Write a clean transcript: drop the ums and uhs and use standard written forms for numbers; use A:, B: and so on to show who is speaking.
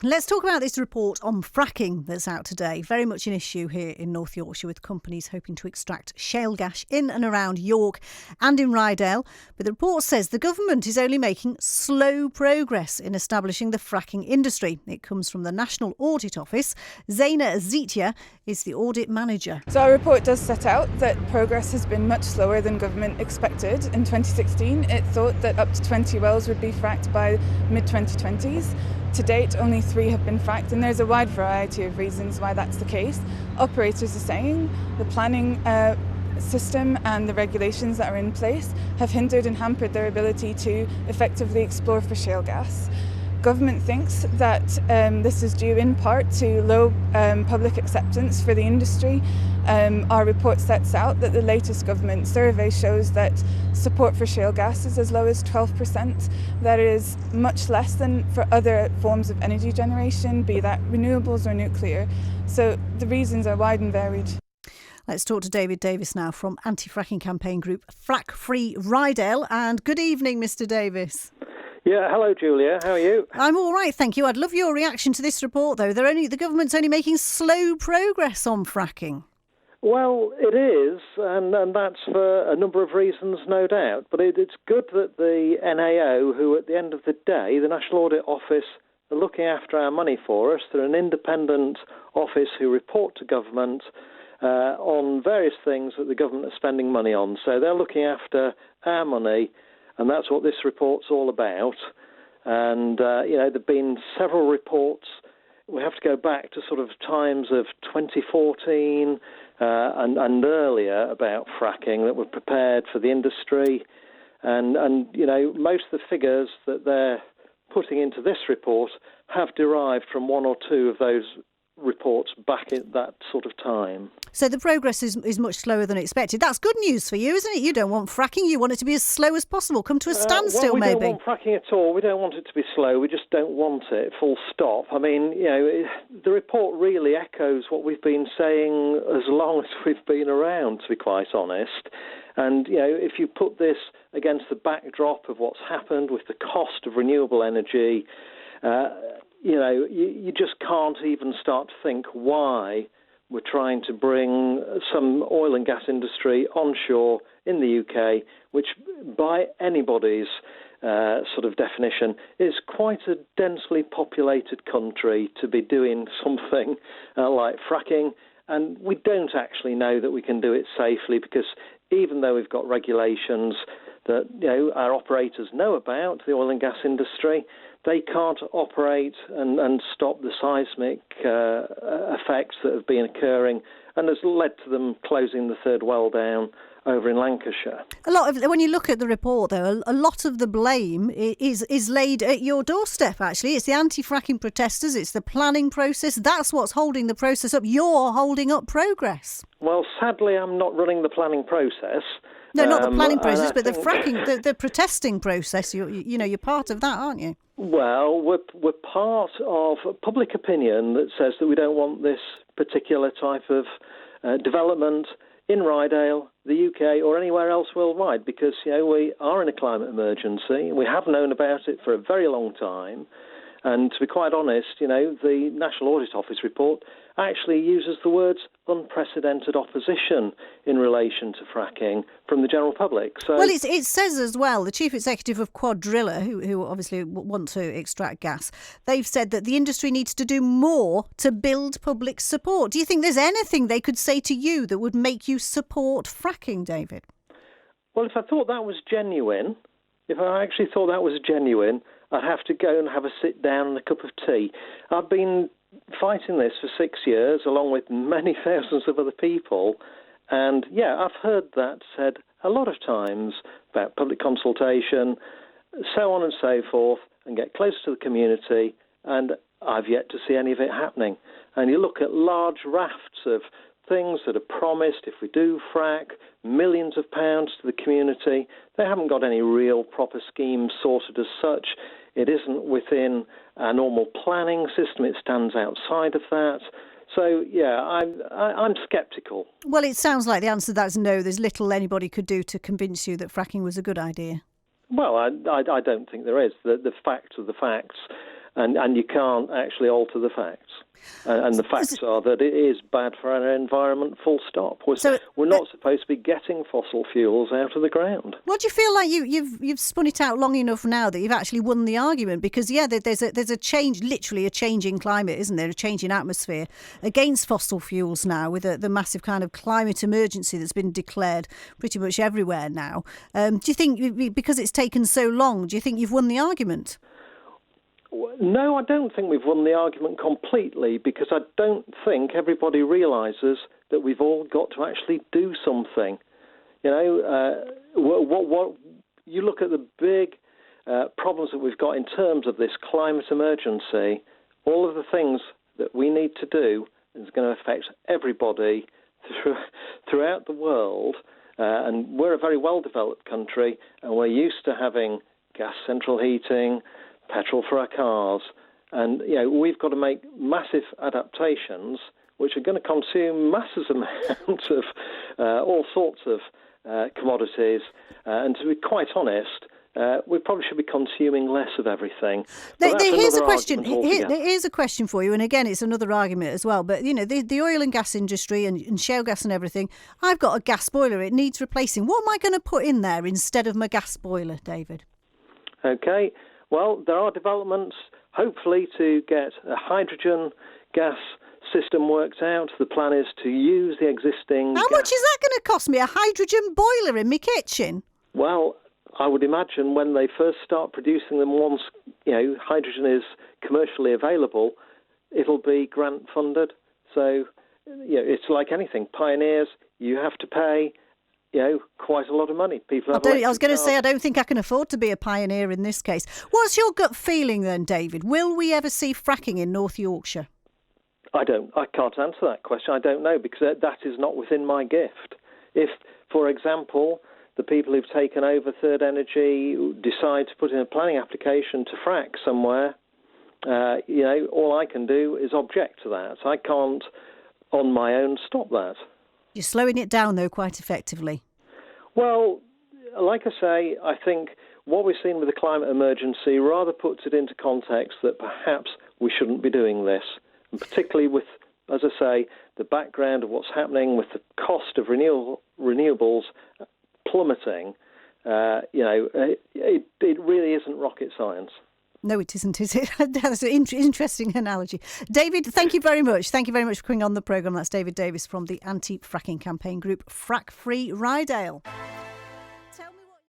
A: Let's talk about this report on fracking that's out today. Very much an issue here in North Yorkshire, with companies hoping to extract shale gas in and around York and in Ryedale. But the report says the government is only making slow progress in establishing the fracking industry. It comes from the National Audit Office. Zaina Azitia is the audit manager.
B: So our report does set out that progress has been much slower than government expected. In 2016, it thought that up to 20 wells would be fracked by mid-2020s. To date, only 3 have been fracked, and there's a wide variety of reasons why that's the case. Operators are saying the planning system and the regulations that are in place have hindered and hampered their ability to effectively explore for shale gas. Government thinks that this is due in part to low public acceptance for the industry. Our report sets out that the latest government survey shows that support for shale gas is as low as 12%. That is much less than for other forms of energy generation, be that renewables or nuclear. So the reasons are wide and varied.
A: Let's talk to David Davis now from Anti-fracking campaign group Frack Free Ryedale. And good evening, Mr. Davis.
C: Yeah, hello Julia, how are you?
A: I'm all right, thank you. I'd love your reaction to this report, though. The government's only making slow progress on fracking.
C: Well, it is, and that's for a number of reasons, no doubt. But it's good that the NAO, who at the end of the day, the National Audit Office, are looking after our money for us. They're an independent office who report to government on various things that the government is spending money on. So they're looking after our money. And that's what this report's all about. And, there've been several reports. We have to go back to sort of times of 2014 and earlier about fracking that were prepared for the industry. And most of the figures that they're putting into this report have derived from one or two of those reports back at that sort of time.
A: So the progress is much slower than expected. That's good news for you, isn't it? You don't want fracking. You want it to be as slow as possible. Come to a standstill,
C: we
A: maybe.
C: We don't want fracking at all. We don't want it to be slow. We just don't want it, full stop. I mean, the report really echoes what we've been saying as long as we've been around, to be quite honest. And, if you put this against the backdrop of what's happened with the cost of renewable energy, you just can't even start to think why we're trying to bring some oil and gas industry onshore in the UK, which by anybody's sort of definition is quite a densely populated country to be doing something like fracking. And we don't actually know that we can do it safely, because even though we've got regulations that our operators know about, the oil and gas industry, they can't operate and stop the seismic effects that have been occurring, and has led to them closing the third well down over in Lancashire.
A: When you look at the report, though, a lot of the blame is laid at your doorstep, actually. It's the anti-fracking protesters, it's the planning process. That's what's holding the process up. You're holding up progress.
C: Well, sadly, I'm not running the planning process.
A: No, not the planning process, but the fracking, the protesting process. You're part of that, aren't you?
C: Well, we're part of public opinion that says that we don't want this particular type of development in Ryedale, the UK, or anywhere else worldwide, because we are in a climate emergency. We have known about it for a very long time. And to be quite honest, the National Audit Office report actually uses the words unprecedented opposition in relation to fracking from the general public. So,
A: well, it says as well, the chief executive of Quadrilla, who obviously want to extract gas, they've said that the industry needs to do more to build public support. Do you think there's anything they could say to you that would make you support fracking, David?
C: Well, if I thought that was genuine, I'd have to go and have a sit down and a cup of tea. I've been fighting this for 6 years, along with many thousands of other people. And, I've heard that said a lot of times about public consultation, so on and so forth, and get closer to the community. And I've yet to see any of it happening. And you look at large rafts of things that are promised, if we do frack, millions of pounds to the community. They haven't got any real proper scheme sorted as such. It isn't within our normal planning system. It stands outside of that. So, I'm sceptical.
A: Well, it sounds like the answer to that is no. There's little anybody could do to convince you that fracking was a good idea.
C: Well, I don't think there is. The facts are the facts. and you can't actually alter the facts. And the facts are that it is bad for our environment, full stop. We're not supposed to be getting fossil fuels out of the ground.
A: Well, do you feel like you've spun it out long enough now that you've actually won the argument? Because, there's a change, literally a change in climate, isn't there? A change in atmosphere against fossil fuels now, with the massive kind of climate emergency that's been declared pretty much everywhere now. Do you think, because it's taken so long, do you think you've won the argument?
C: No, I don't think we've won the argument completely, because I don't think everybody realises that we've all got to actually do something. What you look at the big problems that we've got in terms of this climate emergency, all of the things that we need to do is going to affect everybody throughout the world. And we're a very well-developed country, and we're used to having gas central heating, petrol for our cars, and we've got to make massive adaptations which are going to consume massive amounts of all sorts of commodities, and to be quite honest, we probably should be consuming less of everything.
A: Here's a question. Here's a question for you, and again, it's another argument as well. But the oil and gas industry and shale gas and everything. I've got a gas boiler; it needs replacing. What am I going to put in there instead of my gas boiler, David?
C: Okay. Well, there are developments, hopefully, to get a hydrogen gas system worked out. The plan is to use the existing...
A: How much is that going to cost me, a hydrogen boiler in my kitchen?
C: Well, I would imagine when they first start producing them, once hydrogen is commercially available, it'll be grant funded. So, it's like anything. Pioneers, you have to pay... quite a lot of money. I
A: was going to say, I don't think I can afford to be a pioneer in this case. What's your gut feeling then, David? Will we ever see fracking in North Yorkshire?
C: I can't answer that question. I don't know, because that is not within my gift. If, for example, the people who've taken over Third Energy decide to put in a planning application to frack somewhere, all I can do is object to that. I can't, on my own, stop that.
A: You're slowing it down, though, quite effectively.
C: Well, like I say, I think what we've seen with the climate emergency rather puts it into context that perhaps we shouldn't be doing this, and particularly with, as I say, the background of what's happening with the cost of renewables plummeting. It really isn't rocket science.
A: No, it isn't, is it? That's an interesting analogy. David, thank you very much. Thank you very much for coming on the programme. That's David Davis from the Anti-fracking campaign group Frack Free Ryedale.